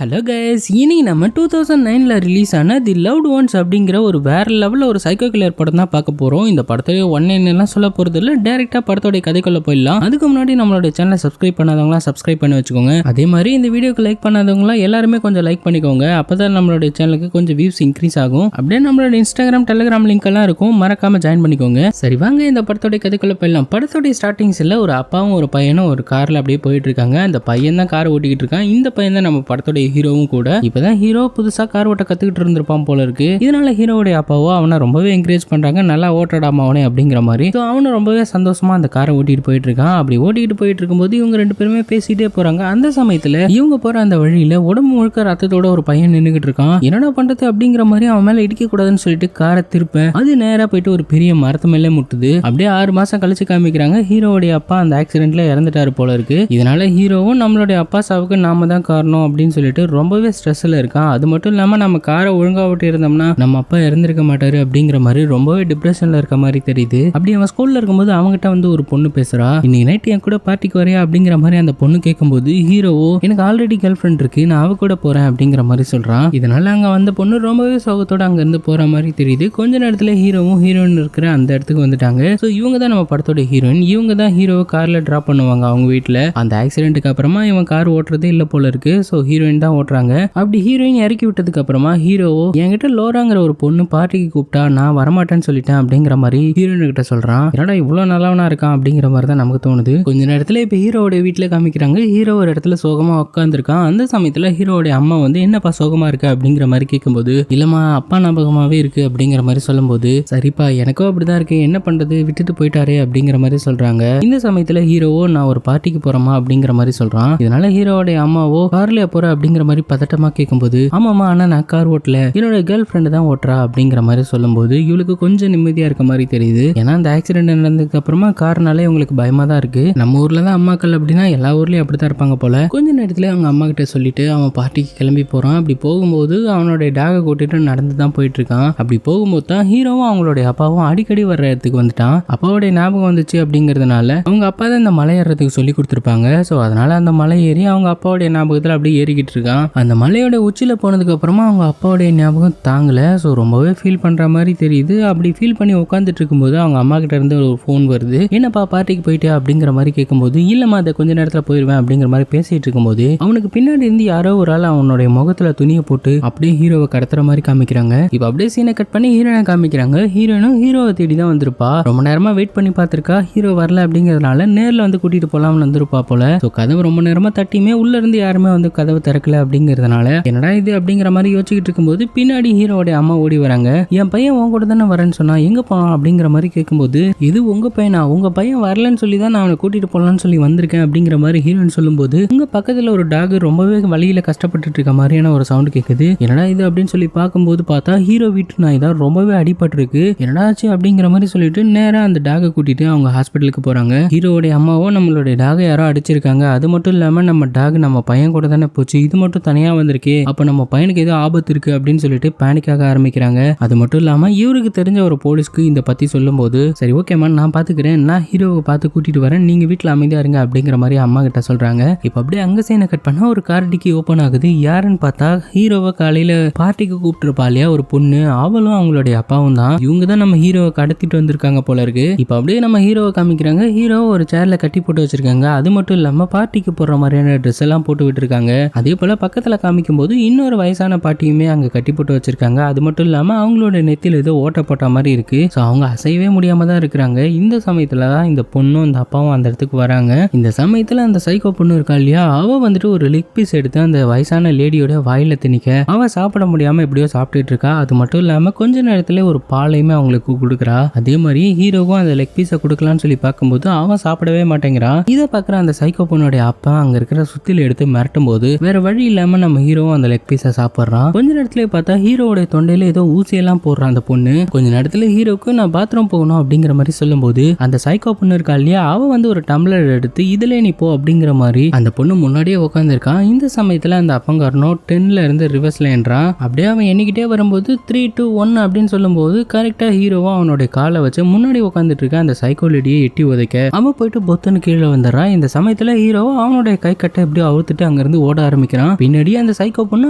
Hello guys, இன்னைக்கு நம்ம 2009ல் release ஆன தி லவ்ட் ஒன்ஸ் அப்படிங்கிற ஒரு வேற லெவலில் ஒரு சைக்கோ கில்லர் படம் தான் பார்க்க போகிறோம். இந்த படத்தை ஒன்னெல்லாம் சொல்ல போகிறது இல்லை, டேரெக்டாக படத்தோடைய கதைக்குள்ள போயிடலாம். அதுக்கு முன்னாடி நம்மளோட சேனலை சப்ஸ்கிரைப் பண்ணாதவங்களாம் சப்ஸ்கிரைப் பண்ணி வச்சுக்கோங்க. அதே மாதிரி இந்த வீடியோக்கு லைக் பண்ணாதவங்களாம் எல்லாருமே கொஞ்சம் லைக் பண்ணிக்கோங்க. அப்போ தான் நம்மளோட சேனலுக்கு கொஞ்சம் வியூஸ் இன்க்ரீஸ் ஆகும். அப்படியே நம்மளோட இன்ஸ்டாகிராம் டெலிகிராம் லிங்க் எல்லாம் இருக்கும், மறக்காம ஜாயின் பண்ணிக்கோங்க. சரி வாங்க இந்த படத்தோடைய கதைக்குள்ள போயிடலாம். படத்தோடைய ஸ்டார்டிங்ஸில் ஒரு அப்பாவும் ஒரு பையனும் ஒரு காரில் அப்படியே போயிட்டு இருக்காங்க. அந்த பையன் தான் கார் ஓட்டிக்கிட்டு இருக்கான். இந்த பையன் தான் நம்ம படத்தோட ஹீரோவும் கூட. இப்பதான் ஹீரோ புதுசா கார் ஓட்ட கத்துக்கிட்டு இருந்திருப்பான் போல இருக்கு. இதனால ஹீரோவுடைய அப்பாவோ அவனை ரொம்பவே என்கரேஜ் பண்றாங்க, நல்லா ஓட்டடாமா அவனே அப்படிங்கிற மாதிரி. அவனும் ரொம்பவே சந்தோஷமா அந்த காரை ஓட்டிட்டு போயிட்டு இருக்கான். அப்படி ஓட்டிட்டு போயிட்டு இருக்கும்போது இவங்க ரெண்டு பேருமே பேசிட்டே போறாங்க. அந்த சமயத்துல இவங்க போற அந்த வழியில உடம்பு முழுக்க ரத்தத்தோட ஒரு பையன் நின்னுகிட்டு இருக்கான். என்னடா பண்றது அப்படிங்கிற மாதிரி அவன் மேல இடிக்க கூடாதுன்னு சொல்லிட்டு காரை திருப்ப அது நேரா போயிட்டு ஒரு பெரிய மரத்து மேலே முட்டுது. அப்படியே 6 மாசம் கழிச்சு காமிக்கிறாங்க. ஹீரோவுடைய அப்பா அந்த ஆக்சிடென்ட்ல இறந்துட்டாரு போல இருக்கு. இதனால ஹீரோவும் நம்மளுடைய அப்பா சாவுக்கு நாம தான் காரணம் அப்படின்னு சொல்லிட்டு ரொம்பவே ஸ்ட்ரெஸ்ல இருக்கான். அது மட்டும் இல்லாம நம்ம காரை ஒழுங்கா ஓட்டி இருந்தோம்னா நம்ம அப்பா இறந்திருக்க மாட்டாரு அப்படிங்கிற மாதிரி ரொம்பவே டிப்ரெஷன்ல இருக்க மாதிரி தெரியுது. அப்படி அவன் ஸ்கூல்ல இருக்கும்போது அவங்ககிட்ட வந்து ஒரு பொண்ணு பேசுறா. இன்னைக்கு நைட் என் கூட பார்ட்டிக்கு வரையா அப்படிங்கிற மாதிரி அந்த பொண்ணு கேட்கும்போது ஹீரோவோ எனக்கு ஆல்ரெடி கேர்ள் ஃப்ரெண்ட் இருக்கு, நான் அவ கூட போறேன் அப்படிங்கிற மாதிரி சொல்றான். இதனால அங்க வந்த பொண்ணு ரொம்பவே சோகத்தோட அங்க இருந்து போற மாதிரி தெரியுது. கொஞ்ச நேரத்துல ஹீரோவும் ஹீரோயின் இருக்கிற அந்த இடத்துக்கு வந்துட்டாங்க. சோ இவங்க தான் நம்ம படத்தோட ஹீரோயின். இவங்க தான் ஹீரோவை கார்ல டிராப் பண்ணுவாங்க அவங்க வீட்டுல. அந்த ஆக்சிடென்ட்டுக்கு அப்புறமா இவன் கார் ஓட்டுறதே இல்ல போல இருக்கு. சோ ஹீரோயின் தான் ஓட்டுறாங்க. அப்படி ஹீரோயின் இறக்கி விட்டதுக்கு அப்புறமா ஹீரோவோ என்கிட்ட லோராங்கிற ஒரு பொண்ணு பார்ட்டிக்கு கூப்பிட்டா நான் வரமாட்டேன்னு சொல்லிட்டேன் அப்படிங்கிற மாதிரி ஹீரோயின் கிட்ட சொல்றான். என்னடா இவ்வளவு நல்லவனா இருக்கான் அப்படிங்கிற மாதிரி தான் நமக்கு தோணுது. கொஞ்ச நேரத்துல இப்ப ஹீரோவோட வீட்டுல காமிக்கிறாங்க. ஹீரோ ஒரு இடத்துல சோகமா உட்காந்துருக்கான். அந்த சமயத்துல ஹீரோவோட அம்மா வந்து என்னப்பா சோகமா இருக்கு அப்படிங்கிற மாதிரி கேட்கும்போது இல்லம்மா அப்பா ஞாபகமாவே இருக்கு அப்படிங்கிற மாதிரி சொல்லும்போது சரிப்பா எனக்கும் அப்படிதான் இருக்கு, என்ன பண்றது விட்டுட்டு போயிட்டாரே அப்படிங்கிற மாதிரி சொல்றாங்க. இந்த சமயத்துல ஹீரோவோ நான் ஒரு பார்ட்டிக்கு போறோமா அப்படிங்கிற மாதிரி சொல்றான். இதனால ஹீரோவோட அம்மாவோ கார்ல போற அப்படிங்கிற மாதிரி பதட்டமா கேட்கும்போது ஆமாமா ஆனா நான் கார் ஓட்டல, என்னோட கேர்ள் ஃப்ரெண்டு தான் ஓட்டுறா அப்படிங்கிற மாதிரி சொல்லும்போது இவளுக்கு கொஞ்சம் நிம்மதியா இருக்க மாதிரி தெரியுது. ஏன்னா அந்த ஆக்சிடென்ட் நடந்ததுக்கு அப்புறமா கார்னாலே இவங்களுக்கு பயமா தான் இருக்கு. நம்ம ஊர்ல தான் அம்மாக்கள் அப்படின்னா எல்லா ஊர்லயும் அப்படித்தான் இருப்பாங்க போல. கொஞ்ச நேரத்துல அவங்க அம்மா கிட்ட சொல்லிட்டு அவன் பார்ட்டிக்கு கிளம்பி போறான். அப்படி போகும்போது அவனோட டாகை கூட்டிட்டு நடந்து தான் போயிட்டு இருக்கான். அப்படி போகும்போது தான் ஹீரோவும் அவங்களுடைய அப்பாவும் அடிக்கடி வர்ற இடத்துக்கு வந்துட்டான். அப்பாவுடைய ஞாபகம் வந்துச்சு அப்படிங்கறதுனால அவங்க அப்பா தான் இந்த மலை ஏறதுக்கு சொல்லி கொடுத்துருப்பாங்க. சோ அதனால அந்த மலை ஏறி அவங்க அப்பாவுடைய ஞாபகத்துல அப்படியே ஏறிக்கிட்டு இருக்கான். அந்த மலையோட உச்சியில போனதுக்கு அப்புறமா அவங்க அப்பாவுடைய ஞாபகம் தாங்கல. ஸோ ரொம்பவே ஃபீல் பண்ற மாதிரி தெரியுது. அப்படி ஃபீல் பண்ணி உட்காந்துட்டு இருக்கும்போது அவங்க அம்மா கிட்ட இருந்து ஒரு ஃபோன் வருது. என்னப்பா பார்ட்டிக்கு போயிட்டு அப்படிங்கிற மாதிரி கேட்கும்போது இல்லம்மா அதை கொஞ்ச நேரத்துல போயிடுவேன் அப்படிங்கிற மாதிரி பேசிட்டு இருக்கும்போது அவனுக்கு பின்னாடி இருந்து யாரோ ஒரு ஆள் அவனுடைய முகத்துல துணியை போட்டு அப்படியே ஹீரோவை கடத்துற மாதிரி காமிக்கிறாங்க. இப்போ அப்படியே சீனை கட் பண்ணி ஹீரோனை காமிக்கிறாங்க. ஹீரோனும் ஹீரோவை தேடி தான் வந்திருப்பா. ரொம்ப நேரமா வெயிட் பண்ணி பார்த்திருக்கா. ஹீரோ வரல அப்படிங்கறதுனால நேர்ல வந்து கூட்டிட்டு போலாம்னு வந்திருப்பா போல. ஸோ கதவு ரொம்ப நேரமா தட்டியுமே உள்ள இருந்து யாருமே வந்து கதவு திறக்கல அப்படிங்கறதுனால என்னடா இது அப்படிங்கிற மாதிரி யோசிச்சுட்டு இருக்கும்போது பின்னாடி ஹீரோட அம்மா ஓடி வராங்க. என் பையன் உன் கூட தானே வரேன்னு சொன்னா எங்க போனான் அப்படிங்கிற மாதிரி கேட்கும்போது இது உங்க பையனா, உங்க பையன் வரலன்னு சொல்லி தான் நான் அவனை கூட்டிட்டு போலான்னு சொல்லி வந்திருக்கேன் அப்படிங்கிற மாதிரி ஹீரோன்னு சொல்லும்போது உங்க பக்கத்துல ஒரு டாக் ரொம்பவே வழியில கஷ்டப்பட்டு இருக்க மாதிரியான ஒரு சவுண்ட் கேட்குது. என்னடா இது அப்படின்னு சொல்லி பார்க்கும்போது பார்த்தா ஹீரோ வீட்டு நாய் தான் ரொம்பவே அடிபட்டு இருக்கு. என்னடா ஆச்சு அப்படிங்கிற மாதிரி சொல்லிட்டு நேரா அந்த டாகை கூட்டிட்டு அவங்க ஹாஸ்பிட்டலுக்கு போறாங்க. ஹீரோடைய அம்மாவோ நம்மளுடைய டாகை யாரோ அடிச்சிருக்காங்க, அது மட்டும் இல்லாம நம்ம டாக் நம்ம பையன் கூட தானே போச்சு, இது மட்டும் தனியா வந்திருக்கே, அப்ப நம்ம பையனுக்கு ஏதோ ஆபத்து இருக்கு அப்படின்னு சொல்லிட்டு பேனிக்காக ஆரம்பிக்கிறாங்க. அது மட்டும் இல்லாம இவருக்கு தெரிஞ்ச ஒரு போலீஸ்க்கு இந்த பத்தி சொல்லும்போது சரி ஓகேமா நான் பாத்துக்கிறேன், நான் ஹீரோவை பார்த்து கூட்டிட்டு வரேன், நீங்க வீட்டுல அமைதியா இருங்க அப்படிங்கிற மாதிரி அம்மா கிட்ட சொல்றாங்க. இப்ப அப்படியே அங்க சீனை கட் பண்ணா ஒரு கார் டிக்கி ஓபன் ஆகுது. யாருன்னு பார்த்தா ஹீரோவை காலையில பார்ட்டிக்கு கூப்பிட்டு இருப்பா இல்லையா ஒரு பொண்ணு, அவளும் அவங்களுடைய அப்பாவும் தான். இவங்க தான் நம்ம ஹீரோவை கடத்திட்டு வந்திருக்காங்க போல இருக்கு. இப்ப அப்படியே நம்ம ஹீரோவை காமிக்கிறாங்க. ஹீரோ ஒரு சேர்ல கட்டி போட்டு வச்சிருக்காங்க. அது மட்டும் இல்லாம பார்ட்டிக்கு போடுற மாதிரியான ட்ரெஸ் எல்லாம் போட்டு விட்டுருக்காங்க. அதே போல பக்கத்துல காமிக்கும் போது இன்னொரு வயசான பாட்டியுமே அங்க கட்டி போட்டு வச்சிருக்காங்க. அது மட்டும் இல்லாம அவங்களோட நெத்தியில ஏதோ ஓட்ட போட்ட மாதிரி இருக்கு. சோ அவங்க அசையவே முடியாம தான் இருக்கிறாங்க. இந்த சமயத்துல தான் இந்த பொண்ணும் இந்த அப்பாவும் அந்த இடத்துக்கு வராங்க. இந்த சமயத்துல அந்த சைக்கோ பொண்ணு இருக்கா இல்லையா, அவ வந்துட்டு ஒரு லெக் பீஸ் எடுத்து அந்த வயசான லேடியோட வாயில திணிக்க அவ சாப்பிட முடியாம எப்படியோ சாப்பிட்டுட்டு இருக்கா. அது மட்டும் இல்லாம கொஞ்ச நேரத்துல ஒரு பாலையுமே அவங்களுக்கு கொடுக்குறா. அதே மாதிரி ஹீரோவும் அந்த லெக் பீஸை கொடுக்கலான்னு சொல்லி பார்க்கும்போது அவன் சாப்பிடவே மாட்டேங்கிறான். இதை பாக்குற அந்த சைக்கோ பொண்ணுடைய அப்பா அங்க இருக்கிற சுத்தில எடுத்து மிரட்டும் போது வேற வழி இல்லாம நம்ம ஹீரோவும் அந்த லெக் பீஸை சாப்பிடுறான். கொஞ்ச நேரத்துல பார்த்தா ஹீரோவோட தொண்டையில ஏதோ ஊசியெல்லாம் போடுறான் அந்த பொண்ணு. கொஞ்ச நேரத்துல ஹீரோக்கு நான் பாத்ரூம் போகணும் அப்படிங்கிற மாதிரி சொல்லும்போது அந்த சைக்கோ பொண்ணு இருக்கா இல்லையா, அவ வந்து ஒரு டம்ளர் எடுத்து இதுல நீ போ அப்படிங்கிற மாதிரி அந்த பொண்ணு முன்னாடியே உட்காந்துருக்கான். இந்த சமயத்துல அந்த அப்பங்காரனும் 10ல இருந்து ரிவர்ஸ்ல என்றான். அப்படியே அவன் எண்ணிக்கிட்டே வரும்போது 3, 2, 1 அப்படின்னு சொல்லும்போது கரெக்டா ஹீரோவா அவனுடைய காலை வச்சு முன்னாடி உட்காந்துட்டு இருக்க அந்த சைக்கோ லேடியை எட்டி உதைக்க அவன் போயிட்டு பொத்துன்னு கீழே வந்துடுறான். இந்த சமயத்துல ஹீரோ அவனுடைய கை கட்டை எப்படியோ அவுத்துட்டு அங்கிருந்து ஓட ஆரம்பிக்கிறான். ஆரம்பிக்கிறான். பின்னாடி அந்த சைக்கோ பொண்ணு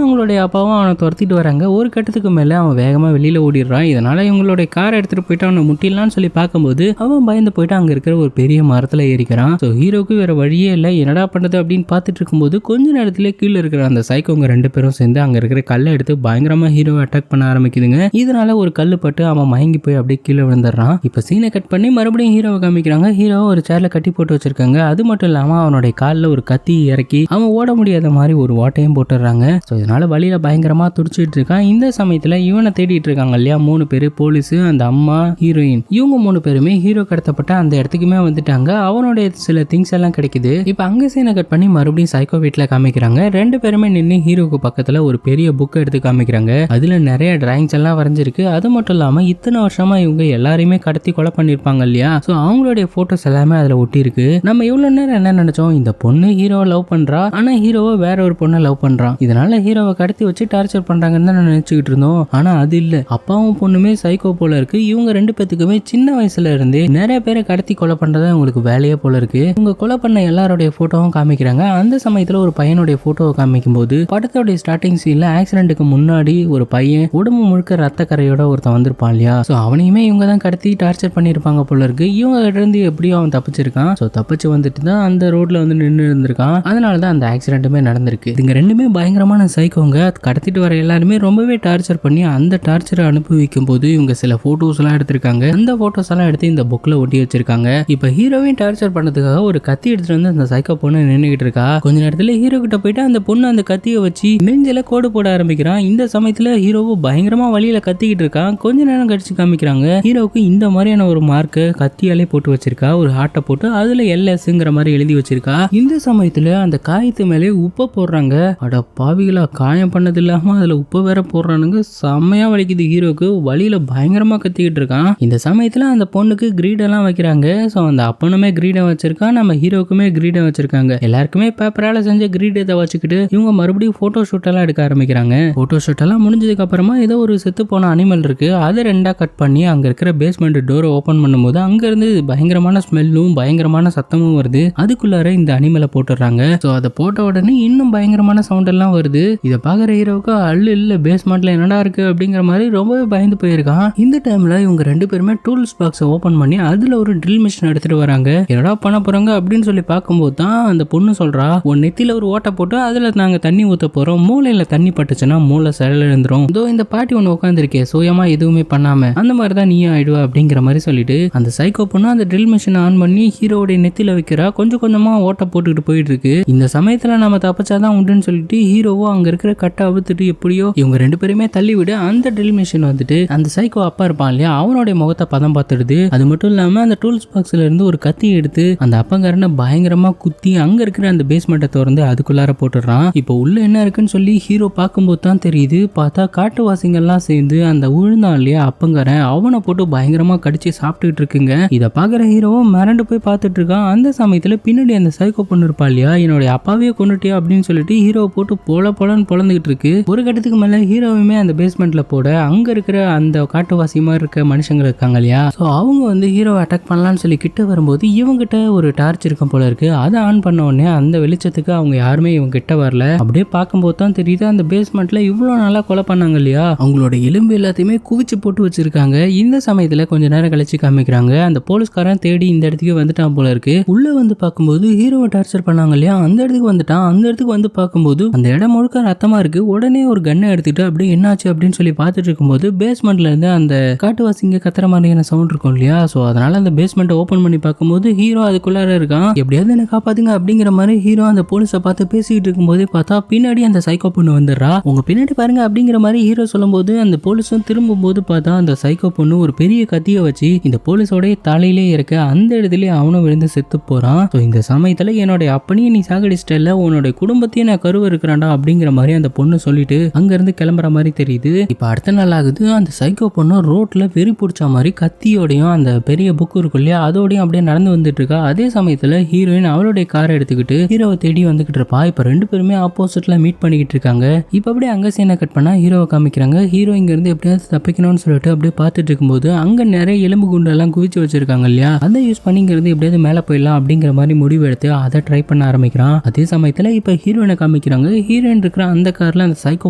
அவங்களுடைய அப்பாவும் அவனை துரத்திட்டு வராங்க. ஒரு கட்டத்துக்கு மேல அவன் வேகமா வெளியில ஓடிடுறான். இதனால இவங்களுடைய காரை எடுத்துட்டு போயிட்டு அவனை முட்டிடலாம்னு சொல்லி பார்க்கும்போது அவன் பயந்து போயிட்டு அங்க இருக்கிற ஒரு பெரிய மரத்துல ஏறிக்கிறான். ஸோ ஹீரோக்கு வேற வழியே இல்லை, என்னடா பண்றது அப்படின்னு பார்த்துட்டு இருக்கும்போது கொஞ்ச நேரத்துல கீழே இருக்கிற அந்த சைக்கோங்க 2 பேரும் சேர்ந்து அங்க இருக்கிற கல்லை எடுத்து பயங்கரமா ஹீரோவை அட்டாக் பண்ண ஆரம்பிக்குதுங்க. இதனால ஒரு கல்லு பட்டு அவன் மயங்கி போய் அப்படியே கீழே விழுந்துடுறான். இப்ப சீனை கட் பண்ணி மறுபடியும் ஹீரோவை காமிக்கிறாங்க. ஹீரோவை ஒரு சேர்ல கட்டி போட்டு வச்சிருக்காங்க. அது மட்டும் இல்லாம அவனுடைய காலில் ஒரு கத்தி இறக்கி அவன் ஓட முடியாத மாதிரி ஒரு ஓட்டையும் போட்டுடுறாங்க. ஸோ இதனால வழியில பயங்கரமா துடிச்சிட்டு இருக்கான். இந்த சமயத்துல இவனை தேடிட்டு இருக்காங்க இல்லையா 3 பேரு, போலீஸ், அந்த அம்மா, ஹீரோயின். இவங்க 3 பேருமே ஹீரோ கடத்தப்பட்ட அந்த இடத்துக்குமே வந்துட்டாங்க. அவனுடைய சில திங்ஸ் எல்லாம் கிடைக்குது. இப்ப அங்க சீனை கட் பண்ணி மறுபடியும் சைக்கோ வீட்டுல காமிக்கிறாங்க. 2 பேருமே நின்று ஹீரோக்கு பக்கத்துல ஒரு பெரிய புக் எடுத்து காமிக்கிறாங்க. அதுல நிறைய டிராயிங்ஸ் எல்லாம் வரைஞ்சிருக்கு. அது மட்டும் இல்லாம இத்தனை வருஷமா இவங்க எல்லாரையுமே கடத்தி கொலை பண்ணிருப்பாங்க இல்லையா, சோ அவங்களுடைய போட்டோஸ் எல்லாமே அதுல ஒட்டி இருக்கு. நம்ம இவ்வளவு நேரம் என்ன நினைச்சோம், இந்த பொண்ணு ஹீரோவை லவ் பண்றா, ஆனா ஹீரோவை வேற ஒரு பொண்ணை லவ் பண்றான், இதனால ஹீரோவை கடத்தி வச்சு டார்ச்சர் பண்றாங்கன்னு தான் நினைச்சுக்கிட்டு இருந்தோம். ஆனா அது இல்ல, அப்பாவும் பொண்ணுமே சைக்கோ போல இருக்கு. இவங்க 2 பேத்துக்குமே சின்ன வயசுல இருந்தே நிறைய பேரை கடத்தி கொலை பண்றதா உங்களுக்கு வேலையே போல இருக்கு. இவங்க கொலை பண்ண எல்லாருடைய போட்டோவும் காமிக்கிறாங்க. அந்த சமயத்துல ஒரு பையனுடைய போட்டோவை காமிக்கும் போது படத்தோட ஸ்டார்டிங் சீன்ல ஆக்சிடென்ட்டுக்கு முன்னாடி ஒரு பையன் உடம்பு முழுக்க ரத்த கரையோட ஒருத்தன் வந்திருப்பான் இல்லையா, சோ அவனையுமே இவங்க தான் கடத்தி டார்ச்சர் பண்ணிருப்பாங்க போல இருக்கு. இவங்க கிட்ட இருந்து எப்படியோ அவன் தப்பிச்சிருக்கான். சோ தப்பிச்சு வந்துட்டு தான் அந்த ரோட்ல வந்து நின்று இருந்திருக்கான். அதனாலதான் அந்த ஆக்சிடென்ட்டுமே நடந்திருக்கு. இவங்க 2மே பயங்கரமான சைக்கோங்க. கடத்திட்டு வர எல்லாருமே ரொம்பவே டார்ச்சர் பண்ணி அந்த டார்ச்சரை அனுபவிக்கும் போது இவங்க சில போட்டோஸ் எல்லாம் எடுத்திருக்காங்க. அந்த போட்டோஸ் எல்லாம் எடுத்து இந்த புக்ல ஒட்டி வச்சிருக்காங்க. இப்ப ஹீரோவையும் டார்ச்சர் பண்ணதுக்காக ஒரு கத்தி எடுத்துட்டு வந்து அந்த சைக்கோ பொண்ணு நின்னுகிட்டு இருக்கா. கொஞ்ச நேரத்துல ஹீரோ கிட்ட போயிட்டு அந்த பொண்ணு அந்த கத்தியை வச்சு நெஞ்சில கோடு போட ஆரம்பிக்கிறான். இந்த சமயத்துல ஹீரோவும் பயங்கரமா வழியில கத்திக்கிட்டு இருக்கான். கொஞ்ச நேரம் கழிச்சு காமிக்கிறாங்க ஹீரோவுக்கு இந்த மாதிரியான ஒரு மார்க்கு கத்தியாலே போட்டு வச்சிருக்கா. ஒரு ஹார்ட்டை போட்டு அதுல எல்எஸ்ங்கிற மாதிரி எழுதி வச்சிருக்கா. இந்த சமயத்துல அந்த காயத்து மேலே உப்பை போடுறாங்க. அட பாவிகளா, காயம் பண்ணது இல்லாம அதுல உப்பை வேற போடுறானுங்க. செம்மையா வலிக்குது ஹீரோக்கு. வழியில பயங்கரமா கத்திக்கிட்டு இருக்கான். இந்த சமயத்துல அந்த பொண்ணுக்கு கிரீடெல்லாம் வைக்கிறாங்க. சோ அந்த அப்பனுமே கிரீடம் வச்சிருக்கான், நம்ம ஹீரோக்குமே கிரீடம் வச்சிருக்காங்க. எல்லாருக்குமே பேப்பரால செஞ்ச கிரீடத்தை வச்சுக்கிட்டு இவங்க மறுபடியும் போட்டோ ஷூட் எல்லாம் எடுக்க ஆரம்பிக்கிறாங்க. போட்டோ ஷூட் எல்லாம் முடிஞ்சதுக்கு அப்புறமா ஏதோ ஒரு செத்து போன அனிமல் இருக்கு, அதை 2ஆ கட் பண்ணி அங்க இருக்கிற பேஸ்மெண்ட் டோரை ஓபன் பண்ணும்போது அங்க இருந்து பயங்கரமான ஸ்மெல்லும் பயங்கரமான சத்தமும் வருது. அதுக்குள்ளார இந்த அனிமலை போட்டுறாங்க. சோ அதை போட்ட உடனே இன்னும் பயங்கரமான சவுண்ட் எல்லாம் வருது. இதை பாக்குற ஹீரோவுக்கு அல்ல இல்ல பேஸ்மெண்ட்ல என்னடா இருக்கு அப்படிங்கிற மாதிரி ரொம்பவே பயந்து போயிருக்கான். இந்த டைம்ல இவங்க 2 பேருமே டூல்ஸ் பாக்ஸ் ஓபன் பண்ணி அதுல ஒரு ட்ரில் மிஷின் எடுத்துட்டு வராங்க. என்னடா பண்ண போறாங்க அப்படின்னு சொல்லி பார்க்கும்போது தான் அந்த பொண்ணு சொல்றா, உன் நெத்தியில ஒரு ஓட்டை போட்டு அதுல நாங்க தண்ணி ஊத்த போறோம், மூளையில தண்ணி பட்டுச்சுன்னா மூளை செயல் எழுந்துரும். இதோ இந்த பாட்டி ஒண்ணு உட்காந்துருக்கே சுயமா எதுவுமே பண்ணாம, அந்த மாதிரிதான் நீயும் ஆயிடுவா அப்படிங்கிற மாதிரி சொல்லிட்டு அந்த சைக்கோ பொண்ணு அந்த ட்ரில் மிஷினை ஆன் பண்ணி ஹீரோடைய நெத்தியில வைக்கிறா. கொஞ்சம் கொஞ்சமா ஓட்ட போட்டுக்கிட்டு போயிட்டு இருக்கு. இந்த சமயத்துல நம்ம தப்பிச்சாதான் உண்டுன்னு சொல்லிட்டு ஹீரோவோ அங்க இருக்கிற கட்டை அவுத்துட்டு எப்படியோ இவங்க 2 பேருமே தள்ளி விட அந்த ட்ரில் மிஷின் வந்துட்டு அந்த சைக்கோ அப்பா இருப்பான் இல்லையா, அவனுடைய முகத்தை பதம் பார்த்துடுது. அது மட்டும் இல்லாம அந்த டூல்ஸ் பாக்ஸ்ல இருந்து ஒரு கத்தி எடுத்து அந்த அப்பங்காரனை பயங்கரமா குத்தி அங்க இருக்கிற அந்த பேஸ்மெண்ட்டை திறந்து அதுக்குள்ளார போட்டுறான். இப்போ உள்ள என்ன இருக்குன்னு சொல்லி ஹீரோ பார்க்கும்போது தான் தெரியுது. பார்த்தா காட்டுவாசிங்கெல்லாம் சேர்ந்து அந்த உழுந்தான் இல்லையா அப்பங்காரன், அவனை போட்டு பயங்கரமா கடிச்சு சாப்பிட்டுட்டு இருக்குங்க. இதை பாக்குற ஹீரோவும் மிரண்டு போய் பார்த்துட்டு இருக்கான். அந்த சமயத்துல பின்னாடி அந்த சைக்கோ பொண்ணு இருப்பா இல்லையா, என்னுடைய அப்பாவையே கொண்டுட்டியா அப்படின்னு சொல்லிட்டு ஹீரோ போட்டு பொலன்னு பொழந்துகிட்டு இருக்கு. ஒரு கட்டத்துக்கு மேல ஹீரோவுமே அந்த பேஸ்மெண்ட்ல போட அங்க இருக்கிற அந்த காட்டுவாசி மாதிரி இருக்க மனுஷங்க இருக்காங்க இல்லையா, சோ அவங்க வந்து ஹீரோவை அட்டாக் பண்ணலாம்னு சொல்லி கிட்ட வரும்போது இவங்கிட்ட ஒரு டார்ச் இருக்கும் போல இருக்கு. அதை ஆன் பண்ண உடனே அந்த வெளிச்சத்துக்கு அவங்க யாருமே இவங்க கிட்ட வரல. அப்படியே பார்க்கும்போது தான் தெரியுது அந்த பேஸ்மெண்ட்ல இவ்வளவு நாளா கொலை பண்ணாங்க இல்லையா, அவங்களோட எலும்பு எல்லாத்தையுமே குவிச்சு போட்டு வச்சிருக்காங்க. இந்த சமயத்துல கொஞ்ச நேரம் கழிச்சு காமிக்கிறாங்க அந்த போலீஸ்காரன் தேடி இந்த இடத்துக்கு வந்துட்டான் போல இருக்கு. உள்ள வந்து பார்க்கும்போது ஹீரோவை டார்ச்சர் பண்ணாங்க இல்லையா, அந்த இடத்துக்கு வந்துட்டான். அந்த இடத்துக்கு வந்து பார்க்கும்போது அந்த இடம் முழுக்க ரத்தமா இருக்கு. உடனே ஒரு கன்னை எடுத்துட்டு அப்படியே என்னாச்சு அப்படின்னு சொல்லி பார்த்துட்டு இருக்கும்போது பேஸ்மெண்ட்ல இருந்து அந்த காட்டுவாசிங்க கத்துற மாதிரியான சவுண்ட் இருக்கும் இல்லையா, சோ அதனால அந்த பேஸ்மெண்ட்டை ஓபன் பண்ணி பார்க்கும்போது ஹீரோ அதுக்குள்ளார இருக்கான். எப்படியாவது என்ன காப்பாத்துங்க அப்படிங்கிற மாதிரி ஹீரோ அந்த போலீஸை பார்த்து பேசிட்டு இருக்கும்போதே பார்த்தா பின்னாடி அந்த சைக்கோ பொண்ணு வந்துடுறா. உங்க பின்னாடி பாருங்க அப்படிங்கிற மாதிரி ஹீரோ சொல்லும்போது அந்த போலீஸும் திரும்பும் போது பார்த்தா அந்த சைக்கோ பொண்ணு ஒரு பெரிய கத்தியை வச்சு இந்த போலீஸோடைய தலையிலே இருக்க அந்த இடத்துல அவனும் விழுந்து செத்து போறான். சோ இந்த சமயத்துல என்னோட அப்பனையும் நீ சாகடிச்சிட்டல, உன்னோட குடும்பத்தையும் நான் கருவ இருக்கிறான்டா அப்படிங்கிற மாதிரி அந்த பொண்ணு சொல்லிட்டு அங்க இருந்து கிளம்புற மாதிரி தெரியுது. இப்ப அடுத்த நாள் ஆகுது. அந்த சைக்கோ பொண்ணு ரோட்ல வெறி பிடிச்ச மாதிரி கத்தியோடையும் அந்த பெரிய புக் இருக்கும் இல்லையா அதோடையும் அப்படியே நடந்து வந்துட்டு இருக்கா. அதே சமயத்துல ஹீரோயின் அவளுடைய காரை எடுத்துக்கிட்டு ஹீரோவை தேடி வந்துகிட்டு இருப்பா. இப்ப 2 பேருமே ஆப்போசிட்ல மீட் பண்ணிக்கிட்டு இருக்காங்க. இப்ப அப்படியே அங்க சீனை கட் பண்ணா ஹீரோவை காமிக்கிறாங்க. ஹீரோ இங்க இருந்து எப்படியாவது தப்பிக்கணும்னு சொல்லிட்டு அப்படியே பார்த்துட்டு இருக்கும்போது அங்க நிறைய எலும்பு குண்டு எல்லாம் குவிச்சு வச்சிருக்காங்க இல்லையா, அதை யூஸ் பண்ணி இங்க இருந்து எப்படியாவது மேல போயிடலாம் அப்படிங்கிற மாதிரி முடிவு எடுத்து அதை ட்ரை பண்ண ஆரம்பிக்கிறான். அதே சமயத்துல இப்ப ஹீரோயினை காமிக்கிறாங்க. ஹீரோயின் இருக்கிற அந்த கார்ல அந்த சைக்கோ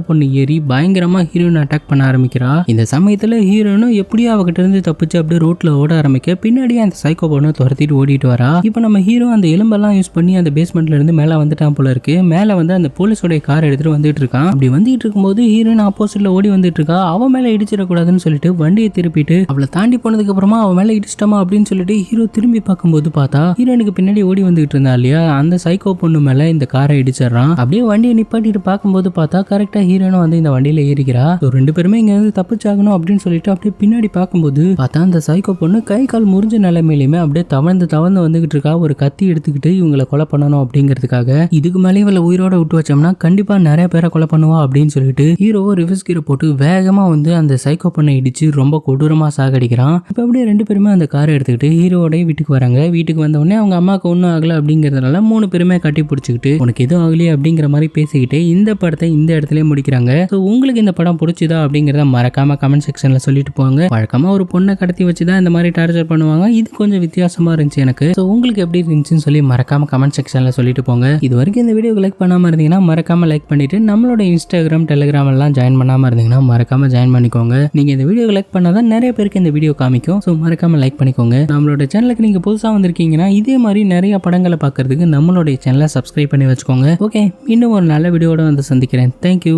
பொண்ணு ஏறி பயங்கரமா ஹீரோயின் அட்டாக் பண்ண ஆரம்பிக்கிறா. இந்த சமயத்துல ஹீரோயினும் எப்படியோ அவகிட்ட இருந்து தப்பிச்சு அப்படியே ரோட்ல ஓட ஆரம்பிக்க பின்னாடியே அந்த சைக்கோ பொண்ணு துரத்திட்டு ஓடிட்டு வரா. இப்ப நம்ம ஹீரோ அந்த எலும்பெல்லாம் யூஸ் பண்ணி அந்த பேஸ்மெண்ட்ல இருந்து மேல வந்துட்டான் போல இருக்கு. மேல வந்து அந்த போலீஸோட கார் எடுத்துட்டு வந்துட்டு இருக்கான். அப்படி வந்துட்டு இருக்கும்போது ஹீரோயின் ஆப்போசிட்ல ஓடி வந்துட்டு இருக்கா. அவ மேல இடிச்சிடக்கூடாதுன்னு சொல்லிட்டு வண்டியை திருப்பிட்டு அவளை தாண்டி போனதுக்கு அப்புறமா அவன் மேல இடிச்சிட்டமா அப்படின்னு சொல்லிட்டு ஹீரோ திரும்பி பார்க்கும்போது பார்த்தா ஹீரோனுக்கு பின்னாடி ஓடி வந்துட்டு இருந்தா இல்லையா, அந்த சைக்கோ பொண்ணு மேல இந்த காரை இடிச்சிடறான். அப்படியே வண்டியை நிப்பாட்டிட்டு பார்க்கும்போது பார்த்தா கரெக்டா ஹீரோனும் வந்து இந்த வண்டியில ஏறிக்கிறா. ரெண்டு பேருமே இங்க இருந்து தப்பிச்சாகணும் அப்படின்னு சொல்லிட்டு அப்படியே பின்னாடி பார்க்கும்போது பார்த்தா அந்த சைக்கோ பொண்ணு கை கால் முறிஞ்ச நிலைமையிலுமே அப்படியே தவழ்ந்து வந்துகிட்டு இருக்கா. ஒரு கத்தி எடுத்துக்கிட்டு இவங்களை கொலை பண்ணணும் அப்படிங்கிறதுக்காக. இதுக்கு மேலே இவளை உயிரோட விட்டு வச்சோம்னா கண்டிப்பா நிறைய பேரை கொலை பண்ணுவா அப்படின்னு சொல்லிட்டு ஹீரோவை ரிவர்ஸ் கீரை போட்டு வேகமா வந்து அந்த சைக்கோ பொண்ணை இடிச்சு ரொம்ப கொடூரமா சாகடிக்கிறான். இப்ப அப்படியே ரெண்டு பேருமே அந்த காரை எடுத்துக்கிட்டு ஹீரோட வீட்டுக்கு வராங்க. வீட்டுக்கு வந்த உடனே அவங்க அம்மாவுக்கு ஒன்றும் ஆகல அப்படிங்கறதுனால மூணு பேருமே கட்டி பிடிச்சிக்கிட்டு உனக்கு எதுவும் ஆகலையே அப்படிங்கிற மாதிரி பேசிக்கிட்டு இந்த படத்தை இந்த இடத்துல முடிக்கிறாங்க. ஸோ உங்களுக்கு இந்த படம் பிடிச்சதா அப்படிங்கிறத மறக்காம கமெண்ட் செக்ஷன்ல சொல்லிட்டு போங்க. வழக்கமா ஒரு பொண்ணை கடத்தி வச்சுதான் இந்த மாதிரி டார்ச்சர் பண்ணுவாங்க. இது கொஞ்சம் வித்தியாசமா இருந்துச்சு எனக்கு. ஸோ உங்களுக்கு எப்படி இருந்துச்சுன்னு சொல்லி மறக்காம கமெண்ட் செக்ஷன்ல சொல்லிட்டு போங்க. இது வரைக்கும் இந்த வீடியோ லைக் பண்ணாம இருந்தீங்கன்னா மறக்காம லைக் பண்ணிட்டு நம்மளோட இன்ஸ்டாகிராம் டெலிகிராம் எல்லாம் ஜாயின் பண்ணாம இருந்தீங்கன்னா மறக்காம ஜாயின் பண்ணிக்கோங்க. நீங்க இந்த வீடியோ லைக் பண்ணாதான் நிறைய பேருக்கு இந்த வீடியோ காமிக்கும். ஸோ மறக்காம லைக் பண்ணிக்கோங்க. நம்மளோட சேனலுக்கு நீங்க புதுசா வந்திருக்கீங்கன்னா இதே மாதிரி நிறைய படங்களை பார்க்கறதுக்கு நம்மளுடைய சேனலை சப்ஸ்கிரைப் பண்ணி வச்சுக்கோங்க. ஓகே, இன்னும் ஒரு நல்ல வீடியோட வந்து சந்திக்கிறேன். தேங்க்யூ.